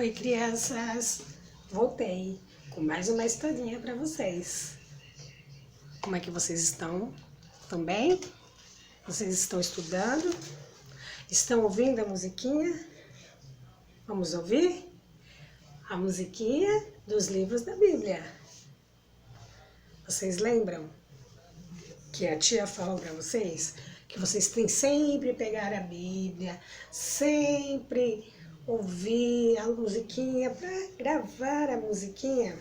Oi, crianças! Voltei com mais uma historinha para vocês. Como é que vocês estão? Estão bem? Vocês estão estudando? Estão ouvindo a musiquinha? Vamos ouvir? A musiquinha dos livros da Bíblia. Vocês lembram que a tia falou para vocês que vocês têm sempre pegar a Bíblia, sempre ouvir a musiquinha para gravar a musiquinha?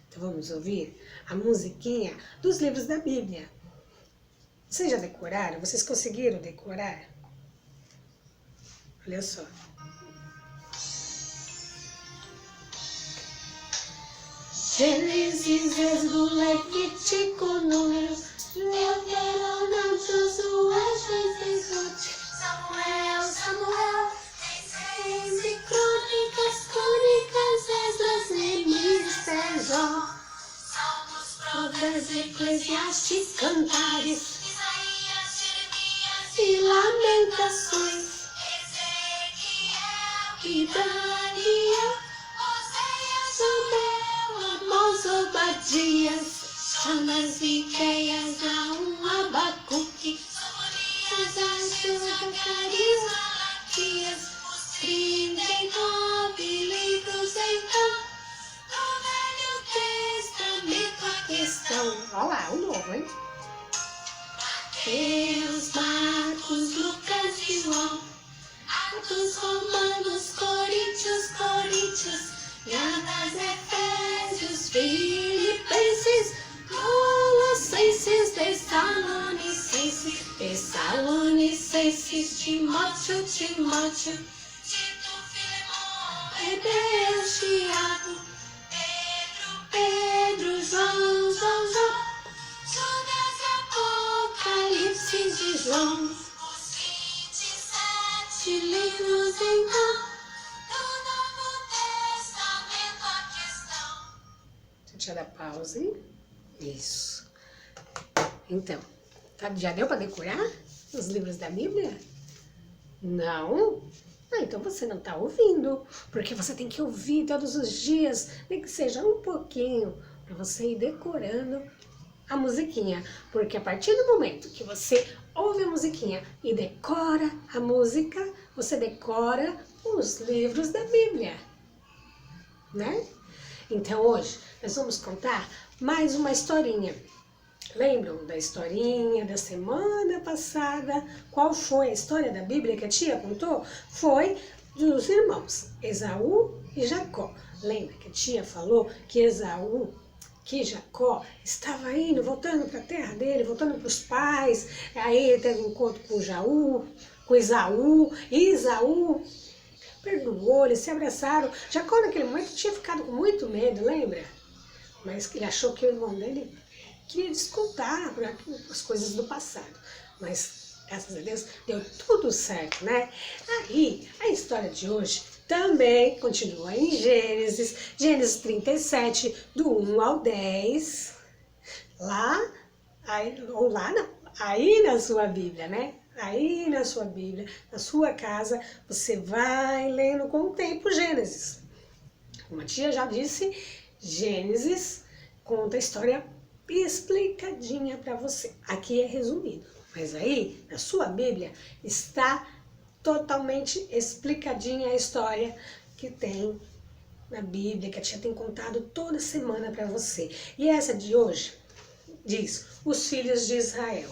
Então vamos ouvir a musiquinha dos livros da Bíblia. Vocês já decoraram? Vocês conseguiram decorar? Olha só. Gênesis, Êxodo, Levítico, Números, Deuteronômio, Josué, Juízes, Ruth, Samuel, Reis e Crônicas, Esdras, Neemias, Jó, Provérbios, Eclesiastes, Cantares, e Lamentações, e Daniel, Obadias, Jonas, Miqueias, Naum, Abacuque, Zacarias, Malaquias, 39 livros então, no Velho Testamento a questão. Olha lá, o novo, hein? Mateus, Marcos, Lucas e João, Atos, Romanos, Coríntios, Gálatas, Efésios, Filipenses, Colossenses, Tessalonicenses, Timóteo, Tito, Filemão, Hebreus, Tiago, Pedro, João, Judas, Apocalipse de João, os 27 livros então. Deixa eu dar pause. Isso. Então, já deu para decorar os livros da Bíblia? Não? Então você não está ouvindo, porque você tem que ouvir todos os dias, nem que seja um pouquinho, para você ir decorando a musiquinha. Porque a partir do momento que você ouve a musiquinha e decora a música, você decora os livros da Bíblia, né? Então hoje nós vamos contar mais uma historinha. Lembram da historinha da semana passada? Qual foi a história da Bíblia que a tia contou? Foi dos irmãos Esaú e Jacó. Lembra que a tia falou que Jacó estava indo, voltando para a terra dele, voltando para os pais. Aí ele teve um encontro com Esaú, e Esaú perdoou, eles se abraçaram. Jacó naquele momento tinha ficado com muito medo, lembra? Mas ele achou que o irmão dele queria descontar por as coisas do passado. Mas, graças a Deus, deu tudo certo, né? Aí, a história de hoje também continua em Gênesis 37, do 1 ao 10. Aí na sua Bíblia, né? Aí na sua Bíblia, na sua casa, você vai lendo com o tempo Gênesis. Como a tia já disse, Gênesis conta a história explicadinha para você. Aqui é resumido, mas aí na sua Bíblia está totalmente explicadinha a história que tem na Bíblia, que a tia tem contado toda semana para você. E essa de hoje diz os filhos de Israel.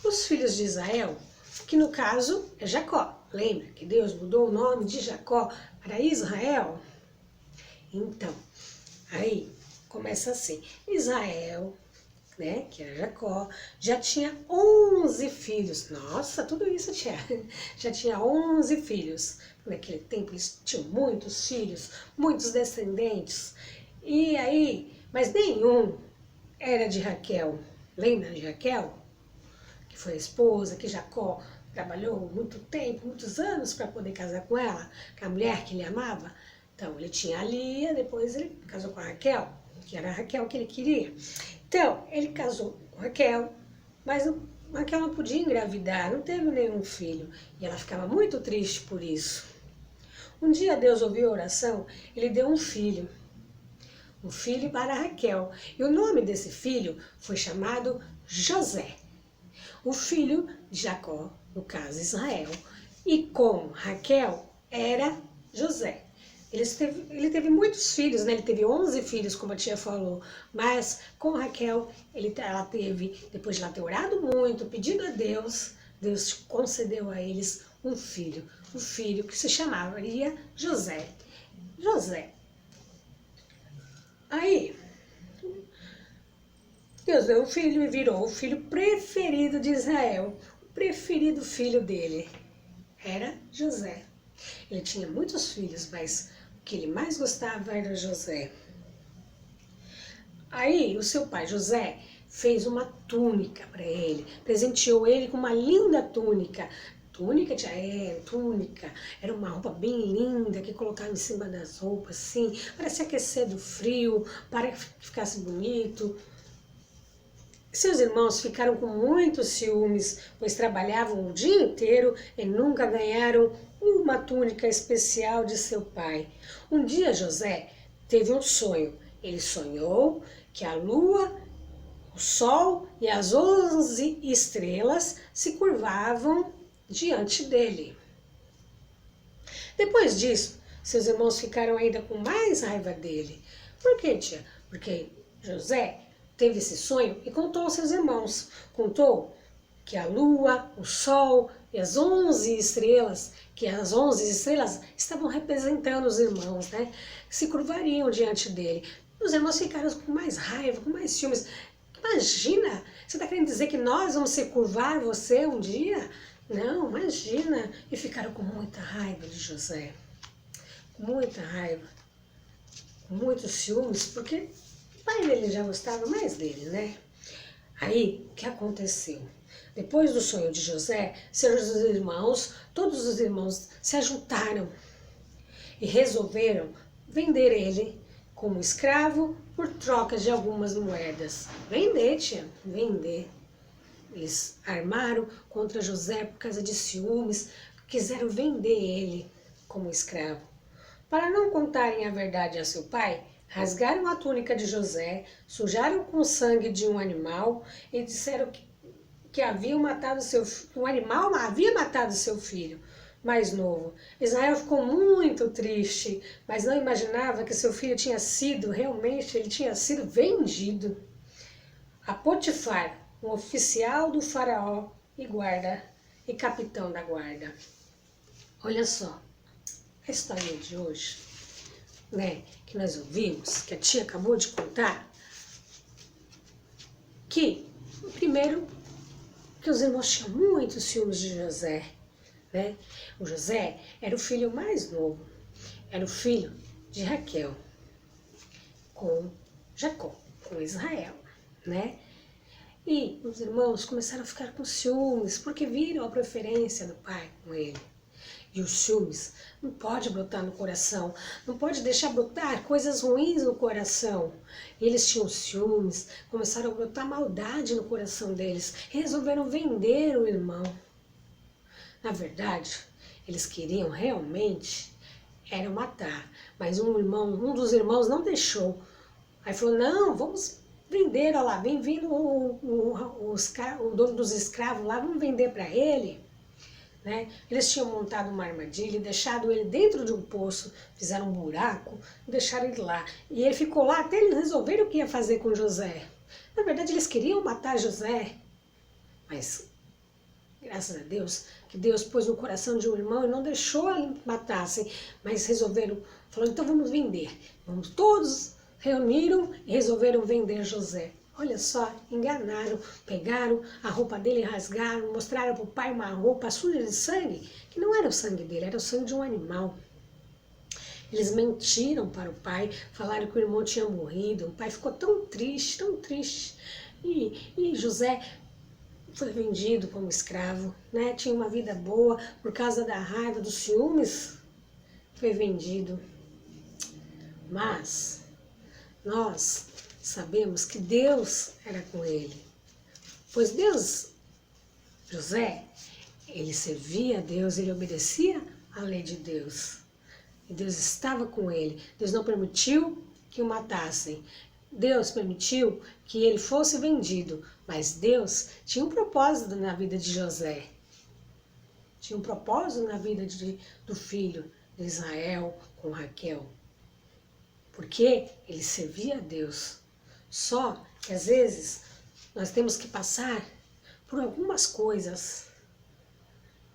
Os filhos de Israel, que no caso é Jacó. Lembra que Deus mudou o nome de Jacó para Israel? Então, aí começa assim. Israel, né, que era Jacó, já tinha 11 filhos. Nossa, tudo isso tinha. Já tinha 11 filhos. Naquele tempo eles tinham muitos filhos, muitos descendentes. E aí, mas nenhum era de Raquel. Lembra de Raquel? Que foi a esposa, que Jacó trabalhou muito tempo, muitos anos para poder casar com ela, com a mulher que ele amava. Então, ele tinha a Lia, depois ele casou com a Raquel, que era a Raquel que ele queria. Então, ele casou com Raquel, mas Raquel não podia engravidar, não teve nenhum filho. E ela ficava muito triste por isso. Um dia Deus ouviu a oração, ele deu um filho para Raquel. E o nome desse filho foi chamado José, o filho de Jacó, no caso Israel. E com Raquel era José. Ele teve muitos filhos, né? Ele teve 11 filhos, como a tia falou. Mas com Raquel, ela teve, depois de ela ter orado muito, pedido a Deus, Deus concedeu a eles um filho que se chamaria José. José. Aí, Deus deu um filho e virou o filho preferido de Israel. O preferido filho dele era José. Ele tinha muitos filhos, mas o que ele mais gostava era José. Aí o seu pai José fez uma túnica para ele, presenteou ele com uma linda túnica. Túnica, túnica, era uma roupa bem linda que colocava em cima das roupas, assim, para se aquecer do frio, para que ficasse bonito. Seus irmãos ficaram com muitos ciúmes, pois trabalhavam o dia inteiro e nunca ganharam uma túnica especial de seu pai. Um dia José teve um sonho. Ele sonhou que a lua, o sol e as 11 estrelas se curvavam diante dele. Depois disso, seus irmãos ficaram ainda com mais raiva dele. Por quê, tia? Porque José teve esse sonho e contou aos seus irmãos. Contou que a lua, o sol e as 11 estrelas, que as 11 estrelas estavam representando os irmãos, né? Se curvariam diante dele. Os irmãos ficaram com mais raiva, com mais ciúmes. Imagina, você está querendo dizer que nós vamos se curvar você um dia? Não, imagina. E ficaram com muita raiva de José. Muita raiva. Com muitos ciúmes, porque o pai dele já gostava mais dele, né? Aí, o que aconteceu? Depois do sonho de José, seus irmãos, todos os irmãos se ajuntaram e resolveram vender ele como escravo por troca de algumas moedas. Vender, tia, vender. Eles armaram contra José por causa de ciúmes, quiseram vender ele como escravo. Para não contarem a verdade a seu pai, rasgaram a túnica de José, sujaram com o sangue de um animal e disseram que haviam matado um animal havia matado seu filho mais novo. Israel ficou muito triste, mas não imaginava que seu filho tinha sido, realmente, ele tinha sido vendido a Potifar, um oficial do faraó e guarda e capitão da guarda. Olha só, a história de hoje, né, que nós ouvimos, que a tia acabou de contar, que, primeiro, que os irmãos tinham muitos ciúmes de José, né? O José era o filho mais novo, era o filho de Raquel com Jacó, com Israel, né? E os irmãos começaram a ficar com ciúmes, porque viram a preferência do pai com ele. E os ciúmes não pode brotar no coração, não pode deixar brotar coisas ruins no coração. E eles tinham ciúmes, começaram a brotar maldade no coração deles, e resolveram vender o irmão. Na verdade, eles queriam realmente era matar, mas um dos irmãos não deixou. Aí falou, não, vamos vender, olha lá, vem vindo o dono dos escravos lá, vamos vender para ele. Né? Eles tinham montado uma armadilha e deixado ele dentro de um poço, fizeram um buraco e deixaram ele lá. E ele ficou lá até eles resolverem o que ia fazer com José. Na verdade, eles queriam matar José, mas graças a Deus, que Deus pôs no coração de um irmão e não deixou ele matassem, mas resolveram, falou, então vamos vender. Vamos, todos reuniram e resolveram vender José. Olha só, enganaram, pegaram a roupa dele, rasgaram, mostraram para o pai uma roupa suja de sangue, que não era o sangue dele, era o sangue de um animal. Eles mentiram para o pai, falaram que o irmão tinha morrido. O pai ficou tão triste, tão triste. E José foi vendido como escravo, né? Tinha uma vida boa, por causa da raiva, dos ciúmes, foi vendido. Mas nós sabemos que Deus era com ele, pois Deus José, ele servia a Deus, ele obedecia à lei de Deus. E Deus estava com ele. Deus não permitiu que o matassem. Deus permitiu que ele fosse vendido. Mas Deus tinha um propósito na vida de José. Tinha um propósito na vida do filho de Israel com Raquel. Porque ele servia a Deus. Só que às vezes nós temos que passar por algumas coisas,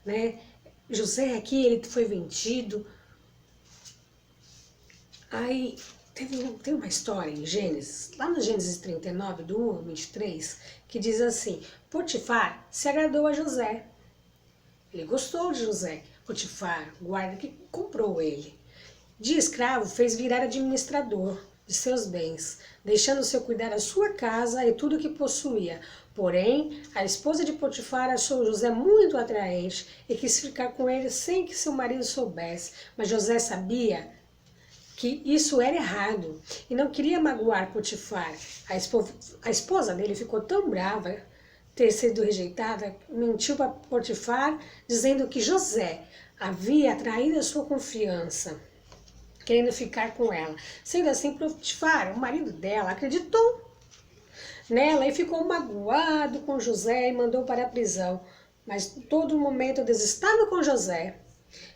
né? José aqui, ele foi vendido. Aí tem uma história em Gênesis, lá no Gênesis 39, do 1 ao 23, que diz assim: Potifar se agradou a José. Ele gostou de José. Potifar, guarda que comprou ele. De escravo fez virar administrador de seus bens, deixando seu cuidar da sua casa e tudo o que possuía. Porém, a esposa de Potifar achou José muito atraente e quis ficar com ele sem que seu marido soubesse. Mas José sabia que isso era errado e não queria magoar Potifar. A esposa dele ficou tão brava ter sido rejeitada, mentiu para Potifar, dizendo que José havia traído a sua confiança, querendo ficar com ela. Sendo assim, Potifar, o marido dela, acreditou nela e ficou magoado com José e mandou para a prisão. Mas todo momento Deus estava com José.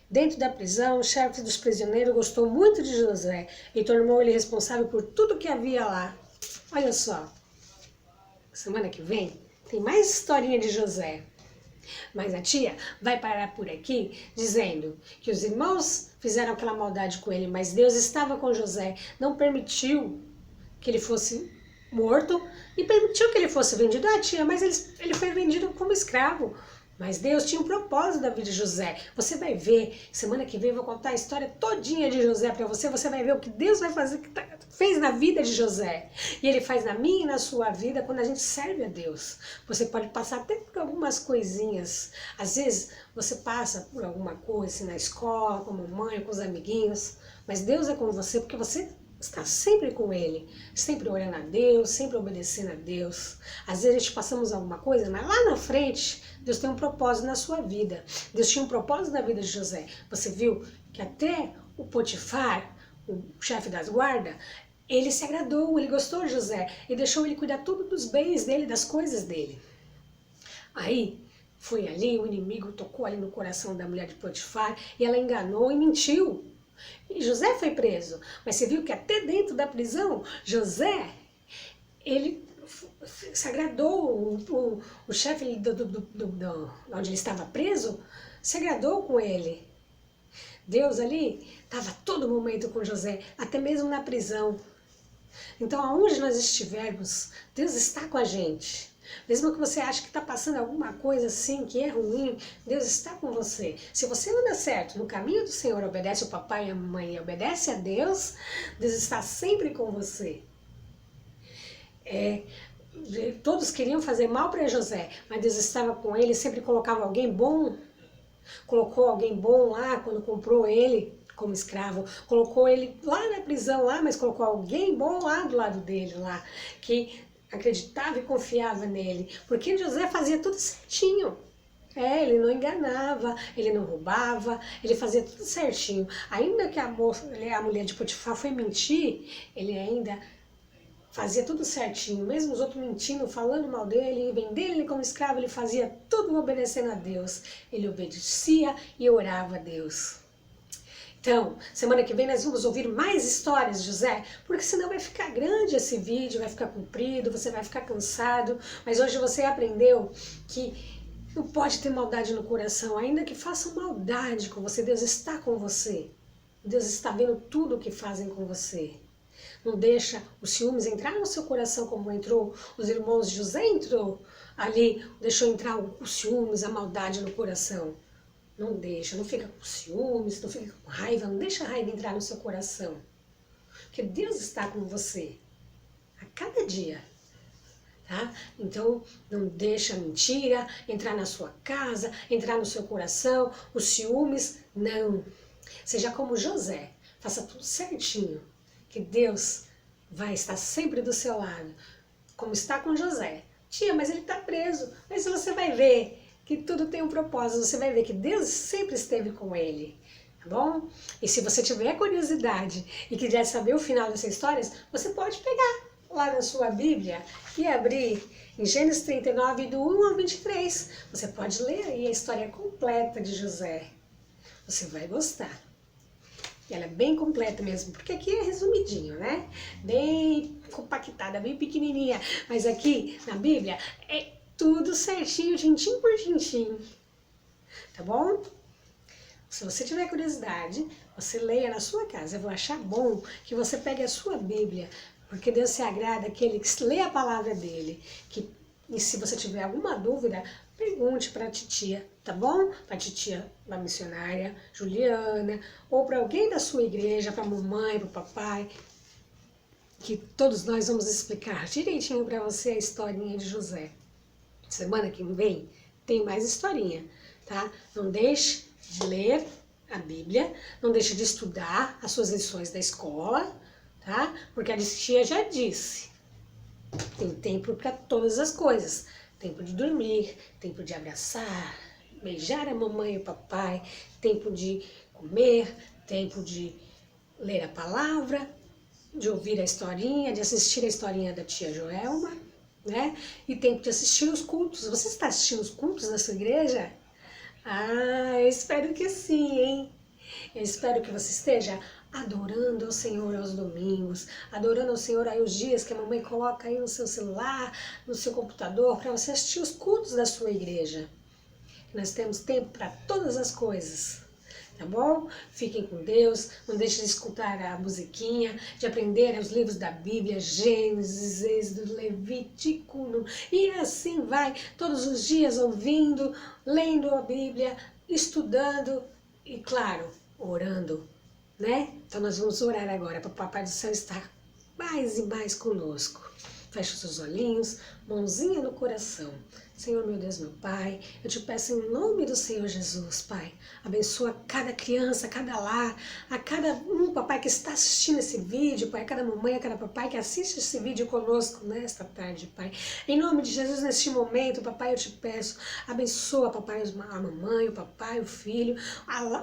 Dentro da prisão, o chefe dos prisioneiros gostou muito de José e tornou ele responsável por tudo que havia lá. Olha só, semana que vem tem mais historinha de José. Mas a tia vai parar por aqui dizendo que os irmãos fizeram aquela maldade com ele, mas Deus estava com José, não permitiu que ele fosse morto e permitiu que ele fosse vendido. Ah, tia, mas ele foi vendido como escravo. Mas Deus tinha um propósito da vida de José. Você vai ver, semana que vem eu vou contar a história todinha de José para você. Você vai ver o que Deus vai fazer, fez na vida de José. E Ele faz na minha e na sua vida quando a gente serve a Deus. Você pode passar até por algumas coisinhas. Às vezes você passa por alguma coisa assim, na escola, com a mamãe, com os amiguinhos. Mas Deus é com você porque você está sempre com Ele, sempre orando a Deus, sempre obedecendo a Deus. Às vezes a gente passamos alguma coisa, mas lá na frente, Deus tem um propósito na sua vida. Deus tinha um propósito na vida de José. Você viu que até o Potifar, o chefe das guardas, ele se agradou, ele gostou de José e deixou ele cuidar tudo dos bens dele, das coisas dele. Aí, foi ali, o inimigo tocou ali no coração da mulher de Potifar e ela enganou e mentiu. E José foi preso, mas você viu que até dentro da prisão, José, ele se agradou, o chefe onde ele estava preso, se agradou com ele. Deus ali estava todo momento com José, até mesmo na prisão. Então, aonde nós estivermos, Deus está com a gente. Mesmo que você ache que está passando alguma coisa assim, que é ruim, Deus está com você. Se você anda certo no caminho do Senhor, obedece o papai e a mamãe, obedece a Deus, Deus está sempre com você. Todos queriam fazer mal para José, mas Deus estava com ele, sempre colocava alguém bom. Colocou alguém bom lá quando comprou ele como escravo, colocou ele lá na prisão lá, mas colocou alguém bom lá do lado dele lá, que acreditava e confiava nele, porque José fazia tudo certinho. Ele não enganava, ele não roubava, ele fazia tudo certinho. Ainda que a mulher de Potifar foi mentir, ele ainda fazia tudo certinho, mesmo os outros mentindo, falando mal dele, vendendo ele como escravo, ele fazia tudo obedecendo a Deus. Ele obedecia e orava a Deus. Então, semana que vem nós vamos ouvir mais histórias de José, porque senão vai ficar grande esse vídeo, vai ficar comprido, você vai ficar cansado, mas hoje você aprendeu que não pode ter maldade no coração, ainda que façam maldade com você, Deus está com você. Deus está vendo tudo o que fazem com você. Não deixa os ciúmes entrar no seu coração como entrou os irmãos de José, entrou ali, deixou entrar os ciúmes, a maldade no coração. Não deixa, não fica com ciúmes, não fica com raiva, não deixa a raiva entrar no seu coração. Porque Deus está com você a cada dia, tá? Então, não deixa a mentira entrar na sua casa, entrar no seu coração, os ciúmes, não. Seja como José, faça tudo certinho, que Deus vai estar sempre do seu lado, como está com José. Tia, mas ele está preso, mas você vai ver, que tudo tem um propósito. Você vai ver que Deus sempre esteve com ele, tá bom? E se você tiver curiosidade e quiser saber o final dessas histórias, você pode pegar lá na sua Bíblia e abrir em Gênesis 39, do 1 ao 23. Você pode ler aí a história completa de José. Você vai gostar. Ela é bem completa mesmo, porque aqui é resumidinho, né? Bem compactada, bem pequenininha. Mas aqui na Bíblia é tudo certinho, tintim por tintim. Tá bom? Se você tiver curiosidade, você leia na sua casa. Eu vou achar bom que você pegue a sua Bíblia, porque Deus se agrada aquele que lê a palavra dele. E se você tiver alguma dúvida, pergunte para a titia, tá bom? Para a titia da missionária Juliana, ou para alguém da sua igreja, para a mamãe, para o papai, que todos nós vamos explicar direitinho para você a historinha de José. Semana que vem tem mais historinha, tá? Não deixe de ler a Bíblia, não deixe de estudar as suas lições da escola, tá? Porque a tia já disse, tem tempo para todas as coisas. Tempo de dormir, tempo de abraçar, beijar a mamãe e o papai, tempo de comer, tempo de ler a palavra, de ouvir a historinha, de assistir a historinha da tia Joelma, né? E tempo de assistir os cultos. Você está assistindo os cultos da sua igreja? Ah, eu espero que sim, hein? Eu espero que você esteja adorando ao Senhor aos domingos, adorando ao Senhor aí os dias que a mamãe coloca aí no seu celular, no seu computador, para você assistir os cultos da sua igreja. Nós temos tempo para todas as coisas, tá bom? Fiquem com Deus, não deixem de escutar a musiquinha, de aprender os livros da Bíblia, Gênesis, Êxodo, Levítico, e assim vai, todos os dias ouvindo, lendo a Bíblia, estudando e, claro, orando, né? Então nós vamos orar agora para o Papai do Céu estar mais e mais conosco. Feche os seus olhinhos, mãozinha no coração. Senhor, meu Deus, meu Pai, eu te peço em nome do Senhor Jesus, Pai, abençoa cada criança, cada lar, a cada papai, que está assistindo esse vídeo, Pai, a cada mamãe, a cada papai que assiste esse vídeo conosco nesta tarde, Pai. Em nome de Jesus, neste momento, Papai, eu te peço, abençoa, Papai, a mamãe, o papai, o filho,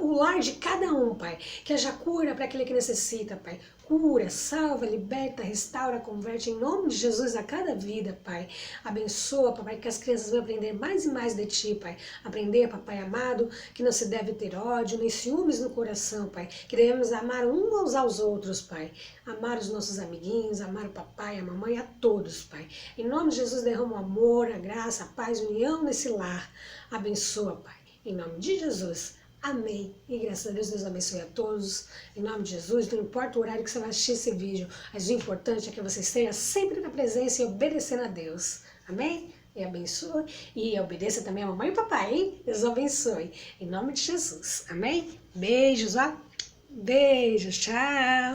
o lar de cada um, Pai, que haja cura para aquele que necessita, Pai. Cura, salva, liberta, restaura, converte em nome de Jesus a cada vida, Pai. Abençoa, Papai, que as crianças venham aprender mais e mais de Ti, Pai. Aprender, Papai amado, que não se deve ter ódio, nem ciúmes no coração, Pai. Que devemos amar uns aos outros, Pai. Amar os nossos amiguinhos, amar o papai, a mamãe, a todos, Pai. Em nome de Jesus, derrama o amor, a graça, a paz, a união nesse lar. Abençoa, Pai. Em nome de Jesus. Amém. E graças a Deus, Deus abençoe a todos. Em nome de Jesus, não importa o horário que você vai assistir esse vídeo, mas o importante é que você esteja sempre na presença e obedecendo a Deus. Amém? E abençoe. E obedeça também a mamãe e o papai, hein? Deus abençoe. Em nome de Jesus. Amém? Beijos, ó. Beijos. Tchau.